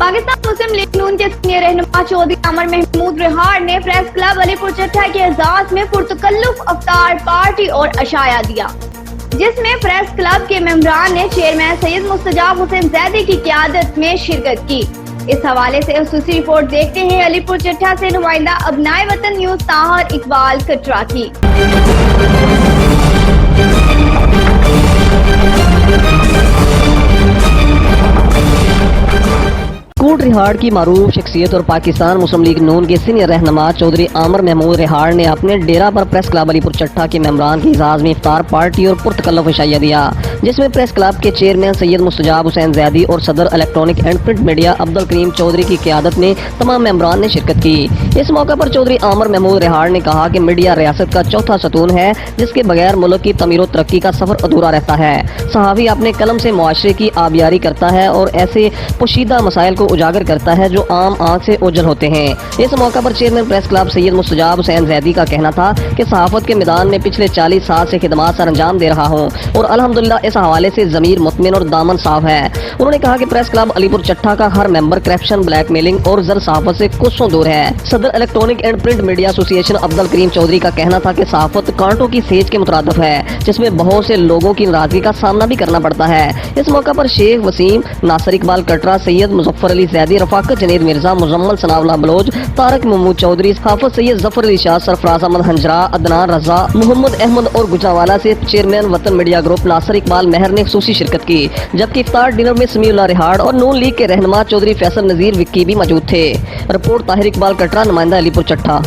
पाकिस्तान मुस्लिम league नून के senior रहनुमा चौधरी आमिर महमूद रिहाड़ ने प्रेस क्लब अलीपुर चट्टा के एजाज में पुरतकल्लुफ अफ्तार पार्टी और अशाया दिया, जिसमें प्रेस क्लब के मेंबरान ने चेयरमैन सैयद मुस्तजाब हुसैन जैदी की क़यादत में शिरकत की। इस हवाले से खसूसी रिपोर्ट देखते हैं अलीपुर चट्टा से नुमाइंदा अबनाए वतन न्यूज ताहर इकबाल कटरा की। रिहाड़ की मारूफ शख्सियत और पाकिस्तान मुस्लिम लीग नून के सीनियर रहनुमा चौधरी आमिर महमूद रिहाड़ ने अपने डेरा पर प्रेस क्लब अलीपुर चट्टा के मेंबरान के एजाज में इफ्तार पार्टी और पुरतकल्लुफ इशाया दिया, जिसमें प्रेस क्लब के चेयरमैन सैयद मुस्तजाब हुसैन जैदी और सदर electronic and print media Abdul Karim Chaudhry की क़यादत में तमाम मेंबरान ने शिरकत की। इस मौका पर चौधरी आमिर महमूद रिहाड़ ने कहा कि मीडिया रियासत का चौथा सतून है, जिसके बगैर मुल्क की तमीर और तरक्की का सफर अधूरा रहता है। सहाफ़ी अपने कलम से मुआशरे की आबियारी करता है और ऐसे पोशीदा मसाइल को उजागर करता है जो आम आंख से ओझल होते हैं। इस मौका पर chairman press club Syed Mustajab Hussain Zaidi का कहना था कि सहाफत के मैदान में पिछले 40 साल से खिदमात सर अंजाम दे रहा हूँ और अल्हम्दुलिल्लाह इस हवाले से ज़मीर मुतमिन और दामन साफ है। उन्होंने कहा कि प्रेस क्लब अलीपुर चट्टा का हर मेंबर करप्शन, ब्लैकमेलिंग और जर सहाफत से कुछ दूर है। सदर electronic and print media association Abdul Karim Chaudhry का कहना था कि सहाफत कांटों की सेज के मुतरादिफ है, जिसमें बहुत से लोगों की नाराजगी का सामना भी करना पड़ता है। इस मौका पर शेख वसीम, नासिर इकबाल कटरा, सैयद मुजफ्फर अली जैदी, रफाकत जनीद मिर्जा, मुजम्मल सनाउल्लाह बलोच, तारक महमूद चौधरी, हाफिज सैयद जफर अली शाह, सरफराज अहमद हंजरा, अदनान रजा, मोहम्मद अहमद और गुजरावाला से चेयरमैन वतन मीडिया ग्रुप नासिर इकबाल मेहर ने खुसूसी शिरकत की, जबकि इफ्तार डिनर में समीउल्लाह रिहाड़ और नून लीग के रहनुमा चौधरी फैसल नजीर विक्की भी मौजूद थे। रिपोर्ट ताहिर इकबाल कटरा, नुमाइंदा अलीपुर चट्टा।